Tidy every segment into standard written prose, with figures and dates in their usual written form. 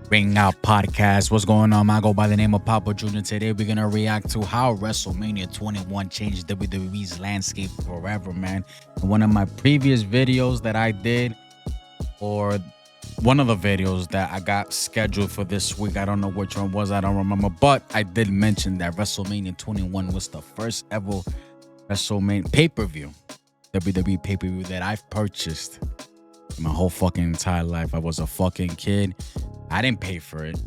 Ring Out Podcast. What's going on? I go by the name of Papa Jr. Today we're gonna react to how WrestleMania 21 changed WWE's landscape forever, man. In one of my previous videos that I did, or one of the videos that I got scheduled for this week, I don't know which one was, I don't remember, but I did mention that WrestleMania 21 was the first ever WrestleMania pay-per-view, WWE pay-per-view that I've purchased my whole fucking entire life. I was a fucking kid. I didn't pay for it.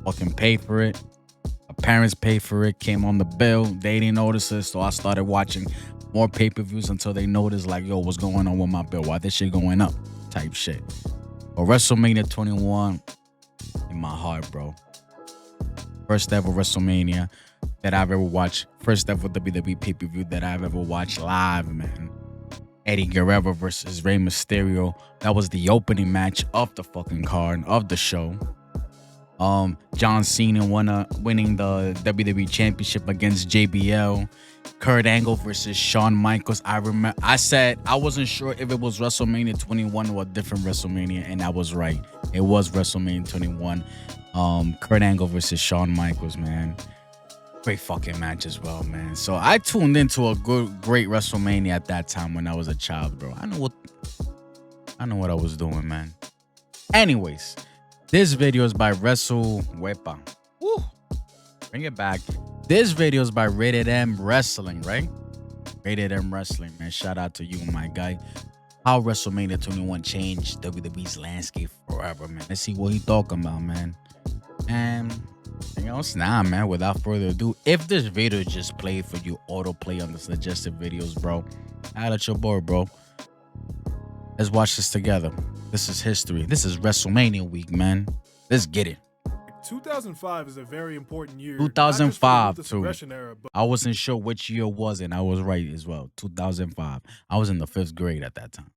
Fucking pay for it. My parents paid for it. Came on the bill. They didn't notice it, so I started watching more pay-per-views until they noticed, like, yo, what's going on with my bill? Why this shit going up? Type shit. But WrestleMania 21 in my heart, bro. First ever WrestleMania that I've ever watched. First ever WWE pay-per-view that I've ever watched live, man. Eddie Guerrero versus Rey Mysterio. That was the opening match of the fucking card of the show. John Cena winning the WWE Championship against JBL. Kurt Angle versus Shawn Michaels. I said I wasn't sure if it was WrestleMania 21 or a different WrestleMania, and I was right. It was WrestleMania 21. Kurt Angle versus Shawn Michaels, man. Great fucking match as well, man. So I tuned into a great WrestleMania at that time when I was a child, bro. I know what I was doing, man. Anyways, this video is by Wepa. Woo! Bring it back. This video is by Rated M Wrestling, right? Rated M Wrestling, man. Shout out to you, my guy. How WrestleMania 21 changed WWE's landscape forever, man. Let's see what he talking about, man. And man, without further ado, if this video just played for you, autoplay on the suggested videos, bro, out at your boy, bro. Let's watch this together. This is history. This is WrestleMania week, man. Let's get it. 2005 is a very important year. 2005 too. Era, but I wasn't sure which year it was, and I was right as well. 2005. I was in the 5th grade at that time.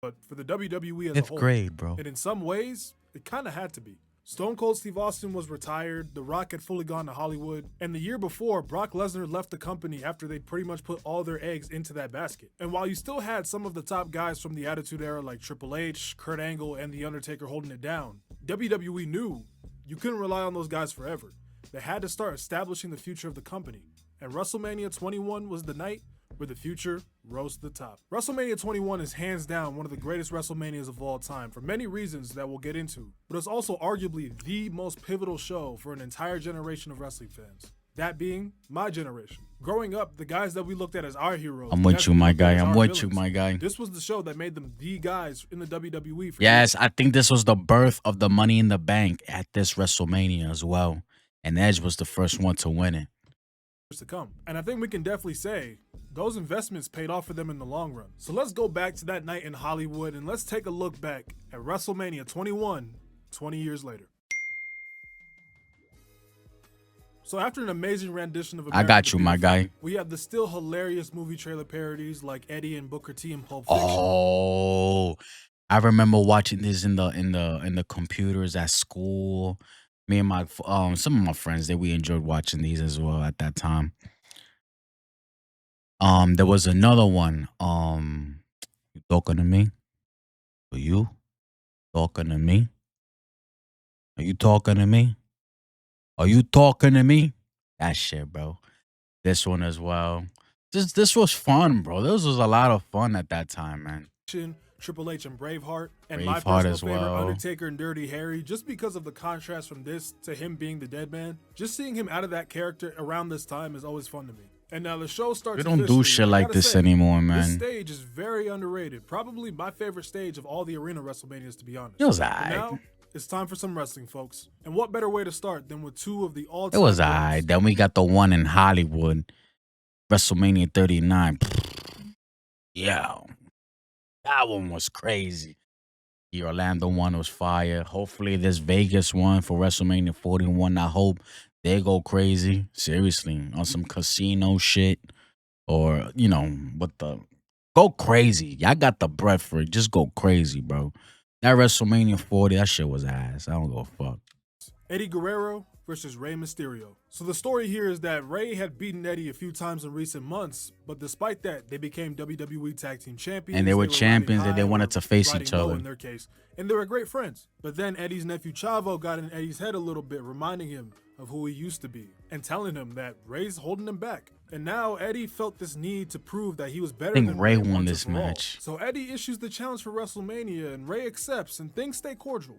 But for the WWE as a 5th whole, grade, bro. and in some ways, it kind of had to be. Stone Cold Steve Austin was retired, The Rock had fully gone to Hollywood, and the year before, Brock Lesnar left the company after they pretty much put all their eggs into that basket. And while you still had some of the top guys from the Attitude Era like Triple H, Kurt Angle, and The Undertaker holding it down, WWE knew you couldn't rely on those guys forever. They had to start establishing the future of the company, and WrestleMania 21 was the night where the future rose to the top. WrestleMania 21 is hands down one of the greatest WrestleManias of all time for many reasons that we'll get into, but it's also arguably the most pivotal show for an entire generation of wrestling fans. That being my generation. Growing up, the guys that we looked at as our heroes. I'm with you, my guy. I'm with you, my guy. This was the show that made them the guys in the WWE. Yes, I think this was the birth of the Money in the Bank at this WrestleMania as well. And Edge was the first one to win it. To come. And I think we can definitely say those investments paid off for them in the long run. So let's go back to that night in Hollywood and let's take a look back at WrestleMania 21, 20 years later. So after an amazing rendition of I got you, my guy. We have the still hilarious movie trailer parodies like Eddie and Booker T in Pulp Fiction. Oh, I remember watching this in the computers at school. Me and my some of my friends that we enjoyed watching these as well at that time. There was another one. You talking to me? Are you talking to me? Are you talking to me? Are you talking to me? That shit, bro. This one as well. This was fun, bro. This was a lot of fun at that time, man. Triple H and Braveheart, and Braveheart my personal as favorite, well. Undertaker and Dirty Harry, just because of the contrast from this to him being the dead man. Just seeing him out of that character around this time is always fun to me. And now the show starts. We don't do shit like this anymore, man. This stage is very underrated. Probably my favorite stage of all the arena WrestleManias, to be honest. It was Now it's time for some wrestling, folks. And what better way to start than with two of the all-time. It was alright. Then we got the one in Hollywood, WrestleMania 39. Yeah. That one was crazy. The Orlando one was fire. Hopefully this Vegas one for WrestleMania 41, I hope they go crazy. Seriously, on some casino shit. Or, go crazy. Y'all got the breath for it. Just go crazy, bro. That WrestleMania 40, that shit was ass. I don't go fuck. Eddie Guerrero versus Rey Mysterio. So the story here is that Rey had beaten Eddie a few times in recent months, but despite that, they became WWE Tag Team Champions. And they were riding champions and high, they wanted to face riding each low other. in their case, and they were great friends. But then Eddie's nephew Chavo got in Eddie's head a little bit, reminding him of who he used to be and telling him that Rey's holding him back. And now Eddie felt this need to prove that he was better I think than Rey Rey won once this and for all. match. So Eddie issues the challenge for WrestleMania and Rey accepts and things stay cordial.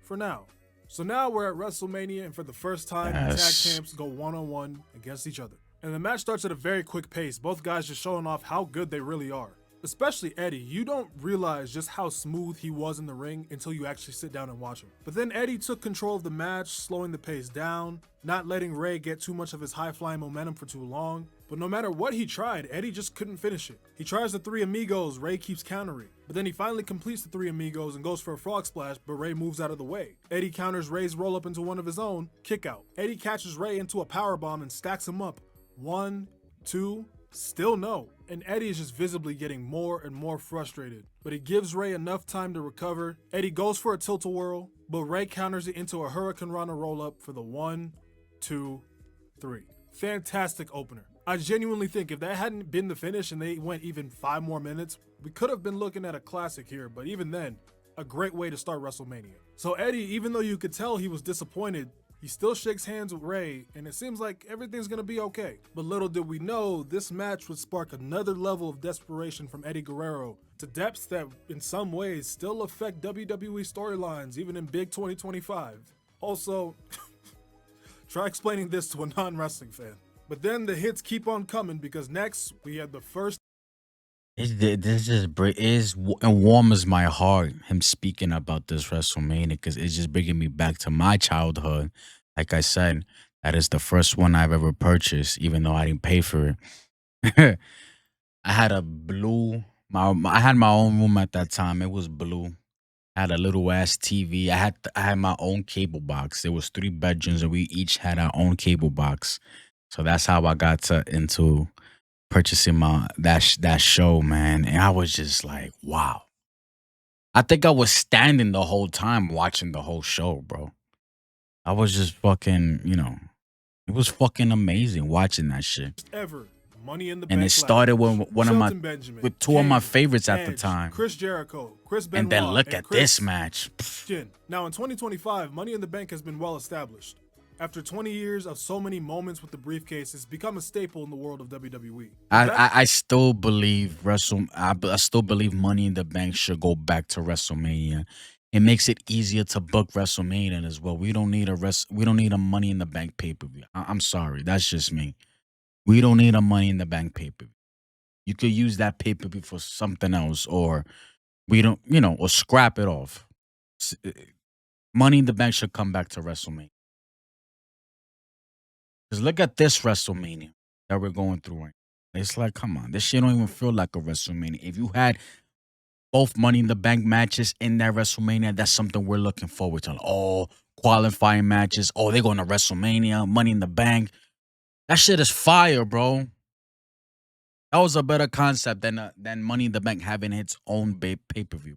For now. So now we're at WrestleMania and for the first time the tag champs go one-on-one against each other. And the match starts at a very quick pace, both guys just showing off how good they really are. Especially Eddie, you don't realize just how smooth he was in the ring until you actually sit down and watch him. But then Eddie took control of the match, slowing the pace down, not letting Rey get too much of his high-flying momentum for too long. But no matter what he tried, Eddie just couldn't finish it. He tries the Three Amigos, Rey keeps countering. But then he finally completes the Three Amigos and goes for a frog splash, but Rey moves out of the way. Eddie counters Rey's roll-up into one of his own, kick out. Eddie catches Rey into a powerbomb and stacks him up. 1, 2, still no. And Eddie is just visibly getting more and more frustrated. But he gives Rey enough time to recover. Eddie goes for a tilt-a-whirl, but Rey counters it into a Hurricane Rana roll-up for the 1, 2, 3. Fantastic opener. I genuinely think if that hadn't been the finish and they went even 5 more minutes, we could have been looking at a classic here, but even then, a great way to start WrestleMania. So Eddie, even though you could tell he was disappointed, he still shakes hands with Rey, and it seems like everything's gonna be okay. But little did we know, this match would spark another level of desperation from Eddie Guerrero to depths that in some ways still affect WWE storylines, even in big 2025. Also, try explaining this to a non-wrestling fan. But then the hits keep on coming because next we had the first. This is it warms my heart him speaking about this WrestleMania because it's just bringing me back to my childhood. Like I said, that is the first one I've ever purchased, even though I didn't pay for it. I had a blue. I had my own room at that time. It was blue. I had a little ass TV. I had my own cable box. There was 3 bedrooms, and we each had our own cable box. So that's how I got into purchasing that show, man. And I was just like, wow. I think I was standing the whole time watching the whole show, bro. I was just fucking, it was fucking amazing watching that shit. Ever Money in the And Bank it started ladder with match. one of my Shelton Benjamin, with 2 of my Kane, favorites at the Edge, time. Chris Jericho, Chris Benoit, And then look and at Chris this match. Jin. Now in 2025, Money in the Bank has been well established. After 20 years of so many moments with the briefcase, it's become a staple in the world of WWE. I still believe I still believe Money in the Bank should go back to WrestleMania. It makes it easier to book WrestleMania as well. We don't need a Money in the Bank pay-per-view. I'm sorry, that's just me. We don't need a Money in the Bank pay-per-view. You could use that pay-per-view for something else, or or scrap it off. Money in the Bank should come back to WrestleMania. Because look at this WrestleMania that we're going through right now. It's like, come on, this shit don't even feel like a WrestleMania. If you had both Money in the Bank matches in that WrestleMania, that's something we're looking forward to. Oh, qualifying matches. Oh, they're going to WrestleMania, Money in the Bank. That shit is fire, bro. That was a better concept than Money in the Bank having its own pay-per-view.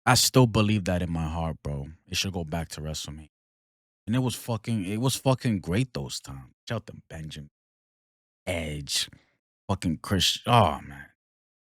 I still believe that in my heart, bro. It should go back to WrestleMania. And it was fucking great those times. Shelton Benjamin, Edge, fucking Chris. Oh man.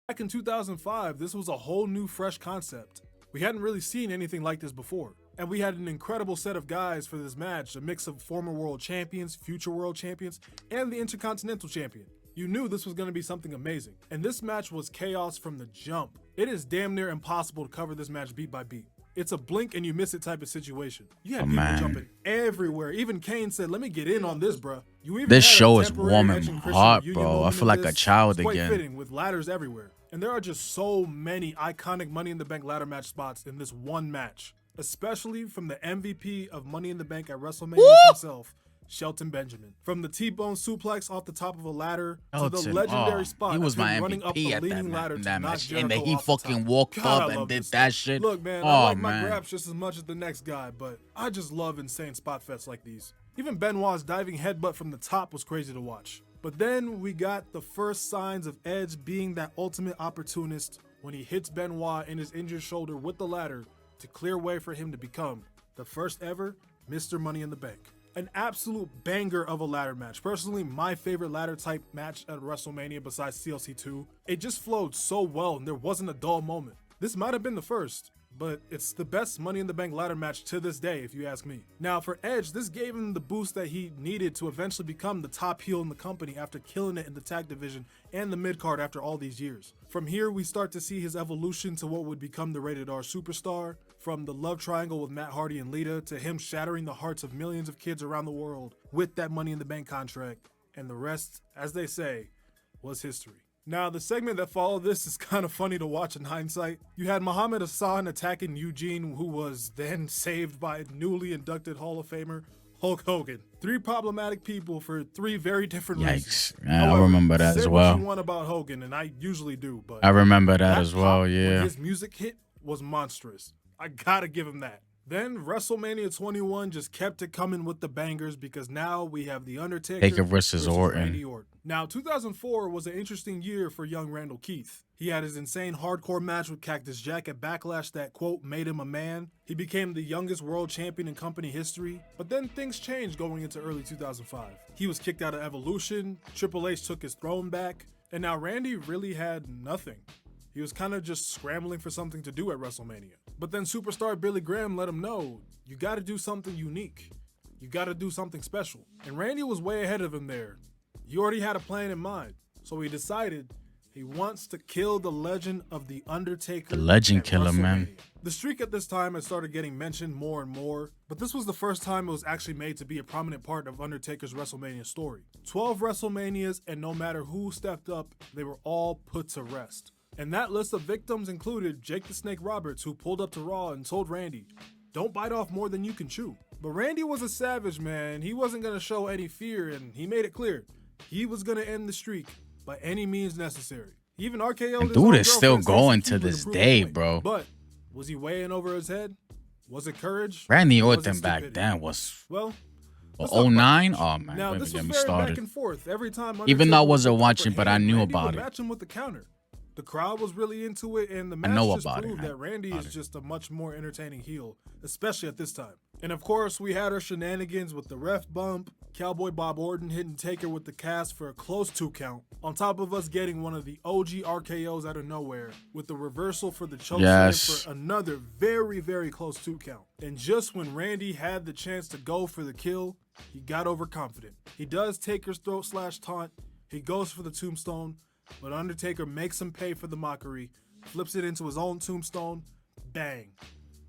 Back in 2005, this was a whole new fresh concept. We hadn't really seen anything like this before. And we had an incredible set of guys for this match, a mix of former world champions, future world champions, and the Intercontinental Champion. You knew this was going to be something amazing. And this match was chaos from the jump. It is damn near impossible to cover this match beat by beat. It's a blink and you miss it type of situation. You had people jumping everywhere. Even Kane said, "Let me get in on this, bro." This show is warming my heart, bro. I feel like a child quite again. fitting with ladders everywhere. And there are just so many iconic Money in the Bank ladder match spots in this one match, especially from the MVP of Money in the Bank at WrestleMania himself, Shelton Benjamin. From the T-bone suplex off the top of a ladder to the legendary spot he was of him my running up the MVP at leaning ladder to knock match. Jericho And then he off the fucking top. walked God, up I and love did this that stuff. shit. Look, man, Oh, I like my man. grabs just as much as the next guy, but I just love insane spot fests like these. Even Benoit's diving headbutt from the top was crazy to watch. But then we got the first signs of Edge being that ultimate opportunist when he hits Benoit in his injured shoulder with the ladder to clear way for him to become the first ever Mr. Money in the Bank. An absolute banger of a ladder match. Personally, my favorite ladder type match at WrestleMania besides TLC 2. It just flowed so well and there wasn't a dull moment. This might have been the first, but it's the best Money in the Bank ladder match to this day, if you ask me. Now, for Edge, this gave him the boost that he needed to eventually become the top heel in the company after killing it in the tag division and the mid-card after all these years. From here, we start to see his evolution to what would become the rated R superstar, from the love triangle with Matt Hardy and Lita to him shattering the hearts of millions of kids around the world with that Money in the Bank contract, and the rest, as they say, was history. Now, the segment that followed this is kind of funny to watch in hindsight. You had Muhammad Hassan attacking Eugene, who was then saved by newly inducted Hall of Famer Hulk Hogan. 3 problematic people for 3 very different reasons. Yikes. Yeah, I remember that as well. What you want about Hogan, and I usually do, but I remember that as well, yeah. When his music hit was monstrous. I gotta give him that. Then WrestleMania 21 just kept it coming with the bangers because now we have The Undertaker versus Orton. Randy Orton. Now, 2004 was an interesting year for young Randall Keith. He had his insane hardcore match with Cactus Jack at Backlash that, quote, made him a man. He became the youngest world champion in company history. But then things changed going into early 2005. He was kicked out of Evolution, Triple H took his throne back, and now Randy really had nothing. He was kind of just scrambling for something to do at WrestleMania. But then superstar Billy Graham let him know, you gotta do something unique. You gotta do something special. And Randy was way ahead of him there. He already had a plan in mind. So he decided he wants to kill the legend of The Undertaker. The legend killer, man. The streak at this time had started getting mentioned more and more, but this was the first time it was actually made to be a prominent part of Undertaker's WrestleMania story. 12 WrestleManias, and no matter who stepped up, they were all put to rest. And that list of victims included Jake the Snake Roberts, who pulled up to Raw and told Randy, don't bite off more than you can chew. But Randy was a savage, man. He wasn't going to show any fear, and he made it clear he was going to end the streak by any means necessary. Even RKO. Dude is still going to this day, bro. But was he way in over his head? Was it courage? Randy Orton back then was... Well, 09? Oh, man. Now, this was very back and forth every time. Even though I wasn't watching, but I knew Randy about would it. match him with the counter. The crowd was really into it, and the match just proved that Randy is just a much more entertaining heel, especially at this time. And of course, we had our shenanigans with the ref bump, Cowboy Bob Orton hitting Taker with the cast for a close 2 count, on top of us getting one of the OG RKOs out of nowhere, with the reversal for the choke for another very, very close 2 count. And just when Randy had the chance to go for the kill, he got overconfident. He does Taker's throat slash taunt, he goes for the tombstone, but Undertaker makes him pay for the mockery, flips it into his own tombstone, bang.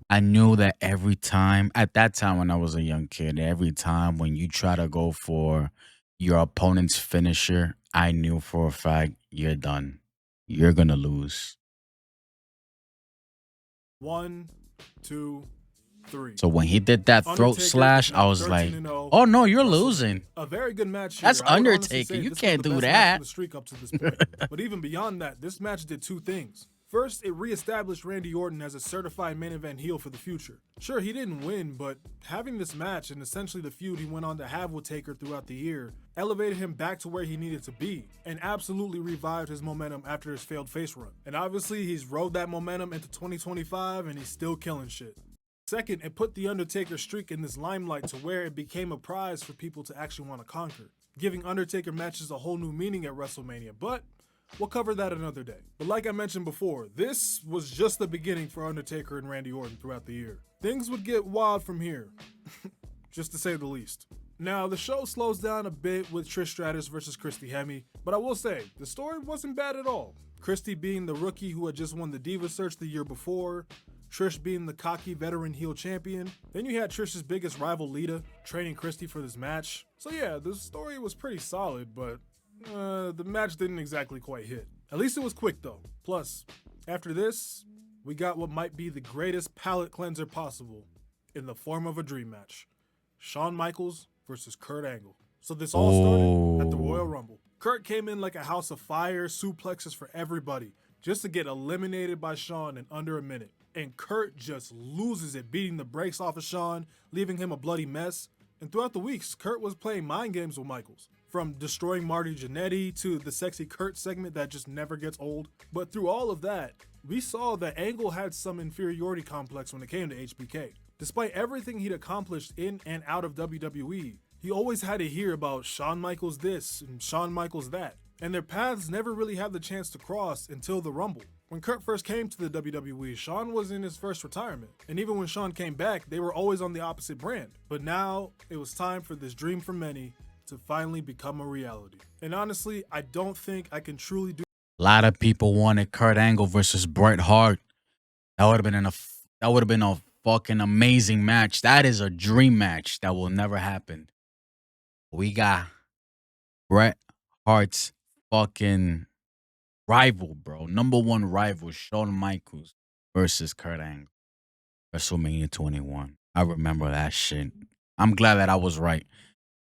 I knew that every time, at that time when I was a young kid, every time when you try to go for your opponent's finisher, I knew for a fact, you're done. You're going to lose. 1, 2, 3. So when he did that throat slash, I was like, oh no, you're losing. A very good match. That's Undertaker. You can't do that. The streak up to this point. But even beyond that, this match did 2 things. First, it reestablished Randy Orton as a certified main event heel for the future. Sure, he didn't win, but having this match and essentially the feud he went on to have with Taker throughout the year elevated him back to where he needed to be and absolutely revived his momentum after his failed face run. And obviously, he's rode that momentum into 2025 and he's still killing shit. Second, it put the Undertaker streak in this limelight to where it became a prize for people to actually want to conquer, giving Undertaker matches a whole new meaning at WrestleMania, but we'll cover that another day. But like I mentioned before, this was just the beginning for Undertaker and Randy Orton throughout the year. Things would get wild from here, just to say the least. Now, the show slows down a bit with Trish Stratus versus Christy Hemme, but I will say, the story wasn't bad at all. Christy being the rookie who had just won the Diva Search the year before, Trish being the cocky veteran heel champion. Then you had Trish's biggest rival, Lita, training Christy for this match. So yeah, the story was pretty solid, but the match didn't exactly quite hit. At least it was quick though. Plus, after this, we got what might be the greatest palate cleanser possible in the form of a dream match. Shawn Michaels versus Kurt Angle. So this all started at the Royal Rumble. Kurt came in like a house of fire, suplexes for everybody, just to get eliminated by Shawn in under a minute. And Kurt just loses it, beating the brakes off of Shawn, leaving him a bloody mess. And throughout the weeks, Kurt was playing mind games with Michaels, from destroying Marty Jannetty to the sexy Kurt segment that just never gets old. But through all of that, we saw that Angle had some inferiority complex when it came to HBK. Despite everything he'd accomplished in and out of WWE, he always had to hear about Shawn Michaels this and Shawn Michaels that, and their paths never really had the chance to cross until the Rumble. When Kurt first came to the WWE, Shawn was in his first retirement, and even when Shawn came back, they were always on the opposite brand. But now, it was time for this dream for many to finally become a reality. And honestly, I don't think I can truly do. A lot of people wanted Kurt Angle versus Bret Hart. That would have been a fucking amazing match. That is a dream match that will never happen. We got Bret Hart's fucking rival, bro. Number one rival, Shawn Michaels versus Kurt Angle. WrestleMania 21. I remember that shit. I'm glad that I was right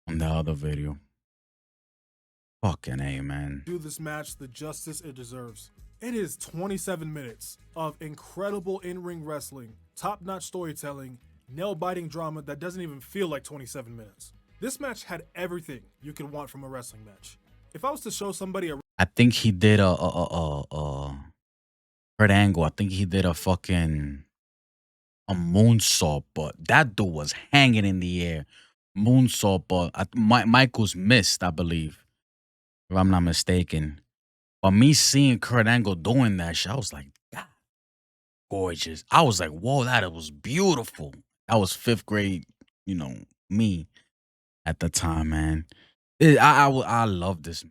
on the other video. Fucking A, man. Do this match the justice it deserves. It is 27 minutes of incredible in-ring wrestling, top-notch storytelling, nail-biting drama that doesn't even feel like 27 minutes. This match had everything you could want from a wrestling match. If I was to show somebody a I think he did Kurt Angle. I think he did a fucking a moonsault, but that dude was hanging in the air. Moonsault, but Michaels missed, I believe, if I'm not mistaken. But me seeing Kurt Angle doing that shit, I was like, God, gorgeous. I was like, whoa, that was beautiful. That was fifth grade, me at the time, man. I love this.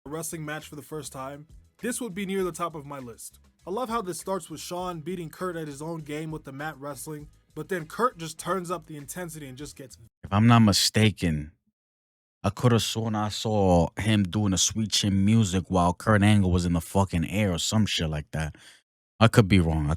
wrestling match for the first time, this would be near the top of my list. I love how this starts with Shawn beating Kurt at his own game with the mat wrestling, but then Kurt just turns up the intensity and just gets. If I'm not mistaken, I could have sworn I saw him doing a sweet chin music while Kurt Angle was in the fucking air or some shit like that. I could be wrong.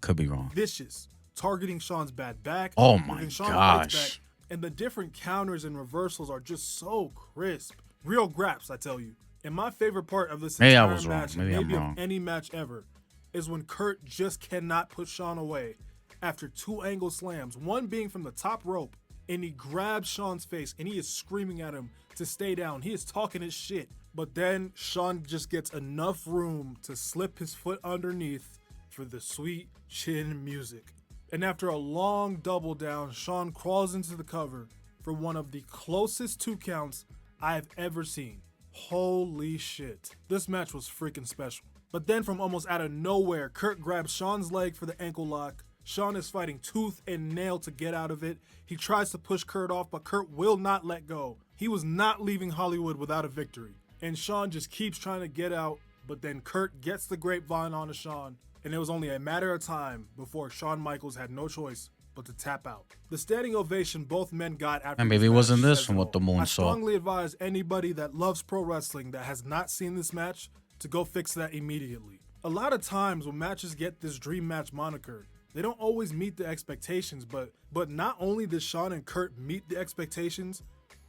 Vicious, targeting Shawn's bad back. Oh and my then Shawn fights gosh. back, and the different counters and reversals are just so crisp. Real graps, I tell you. And my favorite part of this Maybe I entire was wrong. match, Maybe I'm maybe of wrong. any match ever, is when Kurt just cannot put Shawn away after two angle slams, one being from the top rope, and he grabs Shawn's face and he is screaming at him to stay down. He is talking his shit, but then Shawn just gets enough room to slip his foot underneath for the sweet chin music. And after a long double down, Shawn crawls into the cover for one of the closest 2 counts I've ever seen. Holy shit. This match was freaking special. But then from almost out of nowhere, Kurt grabs Shawn's leg for the ankle lock. Shawn is fighting tooth and nail to get out of it. He tries to push Kurt off, but Kurt will not let go. He was not leaving Hollywood without a victory. And Shawn just keeps trying to get out, but then Kurt gets the grapevine onto Shawn, and it was only a matter of time before Shawn Michaels had no choice but to tap out. The standing ovation both men got after And maybe this it wasn't match this says one it with the all. I moonsault. strongly advise anybody that loves pro wrestling that has not seen this match to go fix that immediately. A lot of times when matches get this dream match moniker, they don't always meet the expectations, but not only did Shawn and Kurt meet the expectations,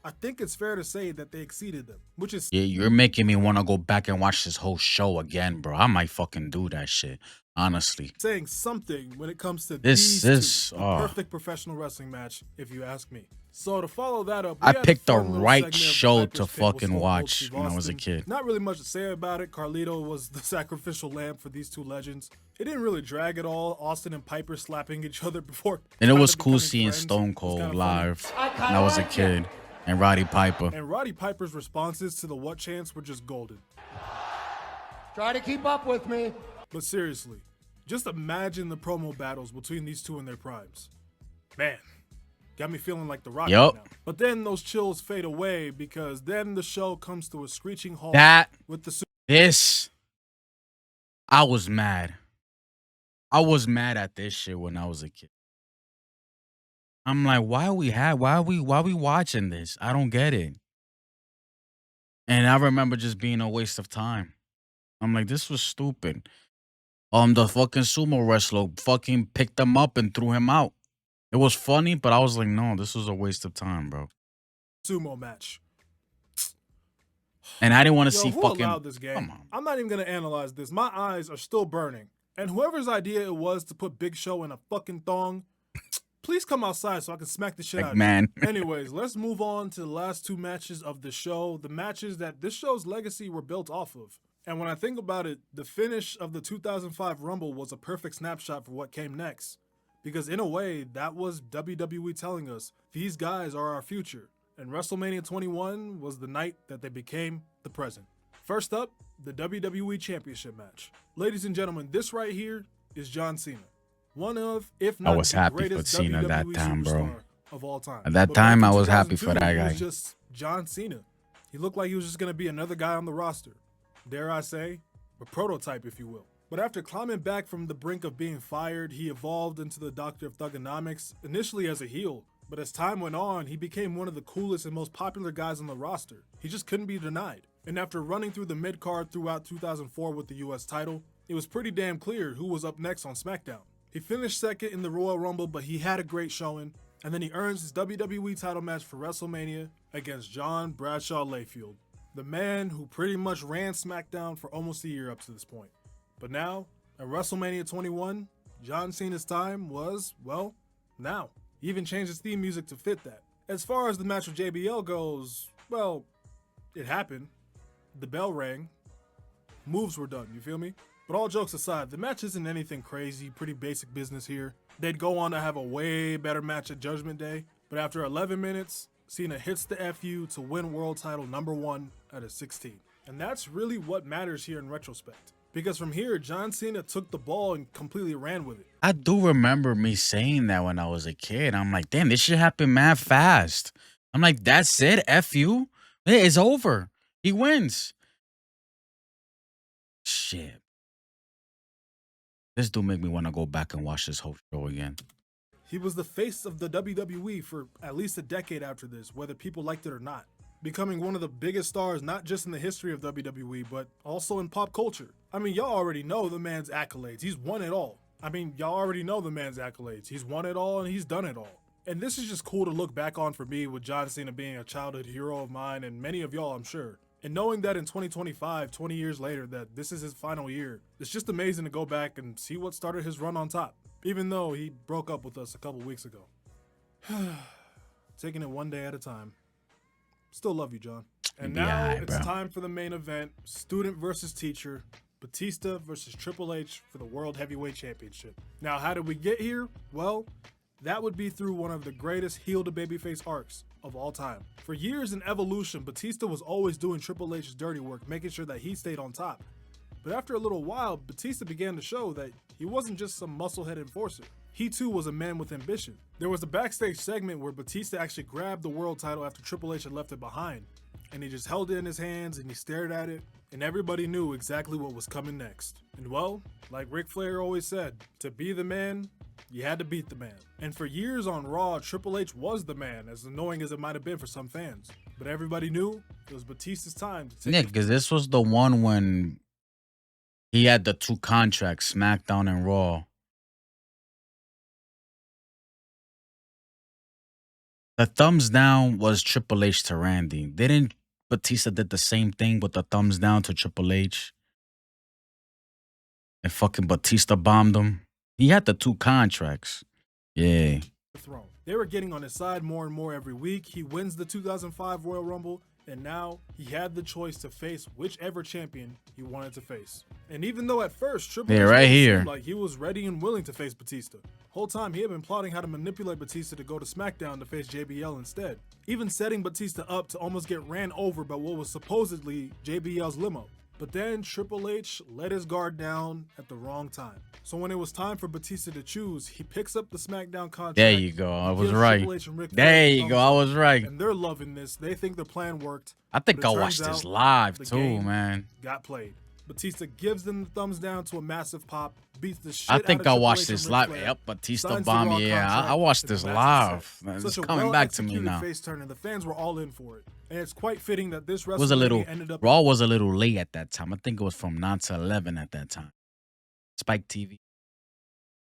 I think it's fair to say that they exceeded them, which is Yeah, you're making me want to go back and watch this whole show again, bro. I might fucking do that shit, honestly. saying something when it comes to This these two. A oh. perfect professional wrestling match, if you ask me. So to follow that up, we I had a picked the fun little right segment of the show Viper's to Pit with fucking Stone Cold watch Steve when I was a Austin. kid. Not really much to say about it. Carlito was the sacrificial lamb for these two legends. It didn't really drag at all. Austin and Piper slapping each other before. And it kinda was cool becoming seeing friends Stone was Cold kinda funny. live when I was a kid. And Roddy Piper. And Roddy Piper's responses to the what chants were just golden. Try to keep up with me. But seriously, just imagine the promo battles between these two in their primes. Man, got me feeling like The Rock Yup. right now. But then those chills fade away because then the show comes to a screeching halt with the I was mad. I was mad at this shit when I was a kid. I'm like, why are we watching this? I don't get it. And I remember just being a waste of time. I'm like, this was stupid. The fucking sumo wrestler fucking picked him up and threw him out. It was funny, but I was like, no, this was a waste of time, bro. sumo match. And I didn't want to Yo, see who fucking. allowed this game? Come on. I'm not even gonna analyze this. My eyes are still burning. And whoever's idea it was to put Big Show in a fucking thong, please come outside so I can smack the shit out of you. Man. Anyways, let's move on to the last 2 matches of the show. The matches that this show's legacy were built off of. And when I think about it, the finish of the 2005 Rumble was a perfect snapshot for what came next. Because in a way, that was WWE telling us, these guys are our future. And WrestleMania 21 was the night that they became the present. First up, the WWE Championship match. Ladies and gentlemen, this right here is John Cena. One of, if I not was the happy for greatest Cena that WWE time, bro. superstar of all time. At that But time, back I in was happy for 2002, that he guy. was just John Cena. He looked like he was just going to be another guy on the roster. Dare I say, a prototype, if you will. But after climbing back from the brink of being fired, he evolved into the Doctor of Thugonomics, initially as a heel. But as time went on, he became one of the coolest and most popular guys on the roster. He just couldn't be denied. And after running through the mid-card throughout 2004 with the US title, it was pretty damn clear who was up next on SmackDown. He finished second in the Royal Rumble, but he had a great showing. And then he earns his WWE title match for WrestleMania against John Bradshaw Layfield, the man who pretty much ran SmackDown for almost a year up to this point. But now, at WrestleMania 21, John Cena's time was, well, now. He even changed his theme music to fit that. As far as the match with JBL goes, well, it happened. The bell rang. Moves were done, you feel me? But all jokes aside, the match isn't anything crazy, pretty basic business here. They'd go on to have a way better match at Judgment Day, but after 11 minutes, Cena hits the FU to win world title #1 out of 16. And that's really what matters here in retrospect. Because from here, John Cena took the ball and completely ran with it. I do remember me saying that when I was a kid. I'm like, damn, this shit happened mad fast. I'm like, that's it? F you? It's over. He wins. Shit. This do make me want to go back and watch this whole show again. He was the face of the WWE for at least a decade after this, whether people liked it or not, becoming one of the biggest stars not just in the history of WWE, but also in pop culture. I mean, y'all already know the man's accolades. He's won it all. Y'all already know the man's accolades. He's won it all and he's done it all. And this is just cool to look back on for me, with John Cena being a childhood hero of mine and many of y'all, I'm sure. And knowing that in 2025, 20 years later, that this is his final year, it's just amazing to go back and see what started his run on top, even though he broke up with us a couple weeks ago. Taking it one day at a time. Still love you, John. And now it's time for the main event, student versus teacher, Batista versus Triple H for the World Heavyweight Championship. Now, how did we get here? Well, that would be through one of the greatest heel to babyface arcs of all time. For years in Evolution, Batista was always doing Triple H's dirty work, making sure that he stayed on top. But after a little while, Batista began to show that he wasn't just some musclehead enforcer. He too was a man with ambition. There was a backstage segment where Batista actually grabbed the world title after Triple H had left it behind, and he just held it in his hands and he stared at it, and everybody knew exactly what was coming next. And well, like Ric Flair always said, to be the man, you had to beat the man. And for years on Raw, Triple H was the man, as annoying as it might have been for some fans. But everybody knew it was Batista's time to take Yeah, because this was the one when he had the two contracts, SmackDown and Raw. The thumbs down was Triple H to Randy. Didn't Batista did the same thing with the thumbs down to Triple H? And fucking Batista bombed him. He had the two contracts. Yeah. throne. They were getting on his side more and more every week. He wins the 2005 Royal Rumble, and now he had the choice to face whichever champion he wanted to face. And even though at first Triple H seemed like he was ready and willing to face Batista, whole time he had been plotting how to manipulate Batista to go to SmackDown to face JBL instead, even setting Batista up to almost get ran over by what was supposedly JBL's limo. But then Triple H let his guard down at the wrong time. So when it was time for Batista to choose, he picks up the SmackDown contract. There you go. I was right. There you go. I was right. And they're loving this. They think the plan worked. I think I watched this live too, man. Got played. Batista gives them the thumbs down to a massive pop, beats the shit I out think of I Triple watched H this and live. Ric Flair, Yep, Batista signs the bomb. Raw Yeah, contract, I watched and this the match is live. set. It's Such a coming back to me well-executed now. face turn, and the fans were all in for it. And it's quite fitting that this Was a little ended up Raw was a little late at that time. I think it was from 9 to 11 at that time. Spike TV.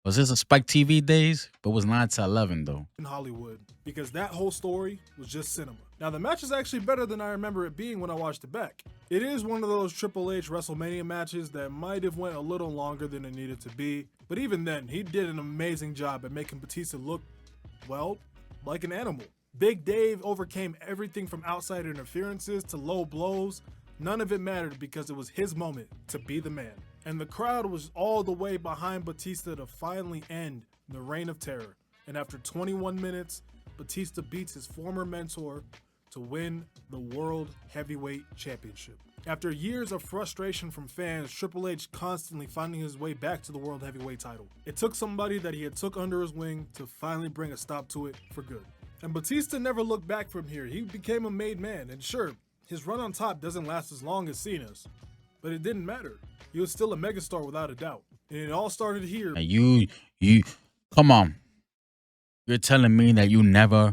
Was this a Spike TV days? But it was 9 to 11 though. in Hollywood, because that whole story was just cinema. Now the match is actually better than I remember it being when I watched it back. It is one of those Triple H WrestleMania matches that might have went a little longer than it needed to be, but even then, he did an amazing job at making Batista look, well, like an animal. Big Dave overcame everything from outside interferences to low blows None of it mattered because it was his moment to be the man. And the crowd was all the way behind Batista to finally end the Reign of Terror. And after 21 minutes, Batista beats his former mentor to win the World Heavyweight Championship. After years of frustration from fans, Triple H constantly finding his way back to the World Heavyweight title. It took somebody that he had took under his wing to finally bring a stop to it for good. And Batista never looked back from here. He became a made man, and sure, his run on top doesn't last as long as Cena's, but it didn't matter. He was still a megastar without a doubt. And it all started here. And you, come on. You're telling me that you never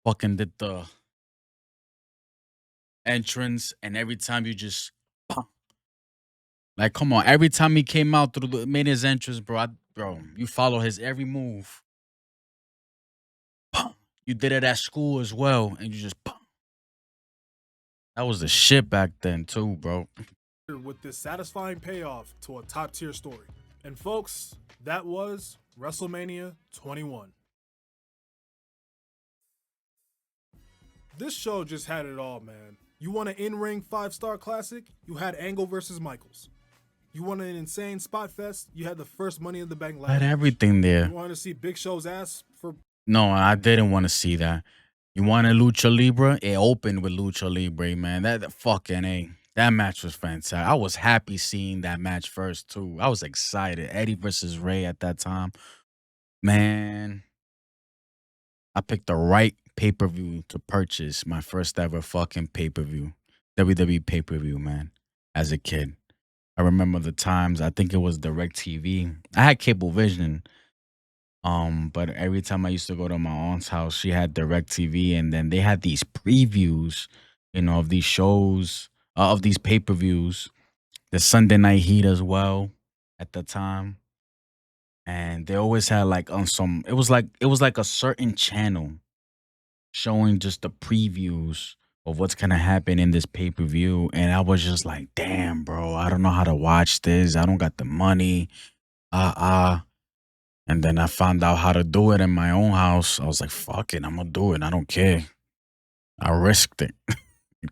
fucking did the entrance, and every time you just, like, come on. Every time he came out through made his entrance, bro, you follow his every move. You did it at school as well, and you just, that was the shit back then too, bro. With this satisfying payoff to a top tier story. And folks, that was WrestleMania 21. This show just had it all, man. You want an in-ring 5-star classic? You had Angle versus Michaels. You want an insane spot fest? You had the first Money in the Bank ladder. Had everything there. You wanted to see Big Show's ass for... No, I didn't want to see that. You wanted Lucha Libre? It opened with Lucha Libre, man. That fucking A. That match was fantastic. I was happy seeing that match first, too. I was excited. Eddie versus Ray at that time. Man, I picked the right pay-per-view to purchase my first ever fucking pay-per-view. WWE pay-per-view, man, as a kid. I remember the times. I think it was DirecTV. I had Cablevision. But every time I used to go to my aunt's house, she had DirecTV, and then they had these previews, of these shows, of these pay-per-views, the Sunday Night Heat as well at the time. And they always had like on some it was like a certain channel showing just the previews of what's gonna happen in this pay-per-view. And I was just like, damn, bro, I don't know how to watch this. I don't got the money. And then I found out how to do it in my own house. I was like, fuck it, I'm gonna do it. I don't care. I risked it.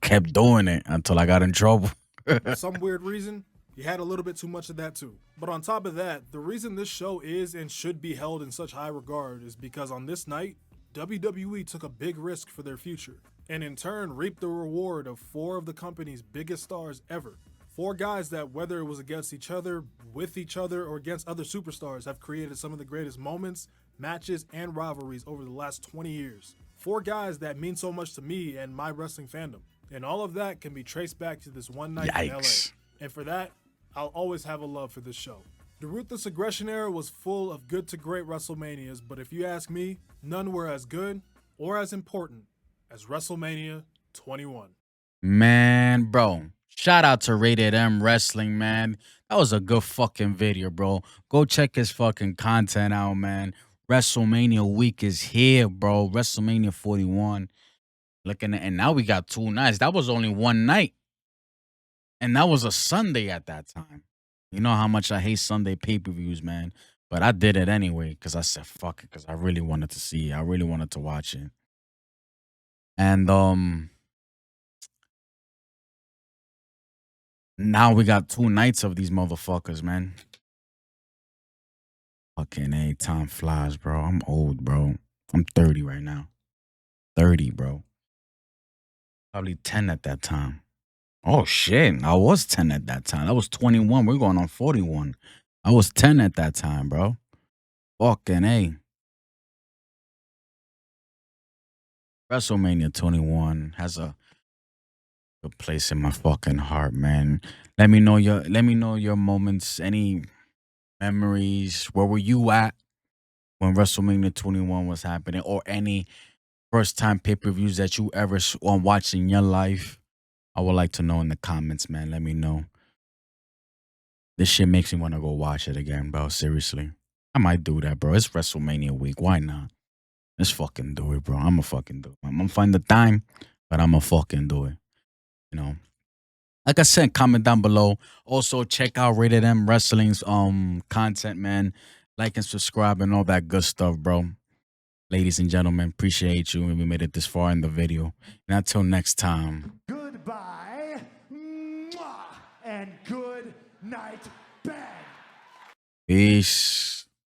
Kept doing it until I got in trouble. For some weird reason, you had a little bit too much of that too. But on top of that, the reason this show is and should be held in such high regard is because on this night, WWE took a big risk for their future, and in turn reaped the reward of 4 of the company's biggest stars ever. 4 guys that, whether it was against each other, with each other, or against other superstars, have created some of the greatest moments, matches, and rivalries over the last 20 years. 4 guys that mean so much to me and my wrestling fandom. And all of that can be traced back to this one night in LA. And for that, I'll always have a love for this show. The Ruthless Aggression era was full of good to great WrestleManias, but if you ask me, none were as good or as important as WrestleMania 21. Man, bro. Shout out to Rated M Wrestling, man. That was a good fucking video, bro. Go check his fucking content out, man. WrestleMania week is here, bro. WrestleMania 41. Looking at, and now we got 2 nights. That was only one night. And that was a Sunday at that time. You know how much I hate Sunday pay-per-views, man. But I did it anyway because I said fuck it, because I really wanted to see it. I really wanted to watch it. And now we got 2 nights of these motherfuckers, man. Fucking A, time flies, bro. I'm old, bro. I'm 30 right now. 30, bro. Probably 10 at that time. Oh, shit. I was 10 at that time. I was 21. We're going on 41. I was 10 at that time, bro. Fucking A. WrestleMania 21 has a good place in my fucking heart, man. Let me know your moments, any memories. Where were you at when WrestleMania 21 was happening, or any first time pay-per-views that you ever watched in your life? I would like to know in the comments, man. Let me know. This shit makes me want to go watch it again, bro. Seriously. I might do that, bro. It's WrestleMania week. Why not? Let's fucking do it, bro. I'm gonna fucking do it. I'm gonna find the time, but I'm gonna fucking do it. Like I said, comment down below. Also, check out Rated M Wrestling's content, man. Like and subscribe and all that good stuff, bro. Ladies and gentlemen, appreciate you. And we made it this far in the video. And until next time. Goodbye. and good night, bang. Peace.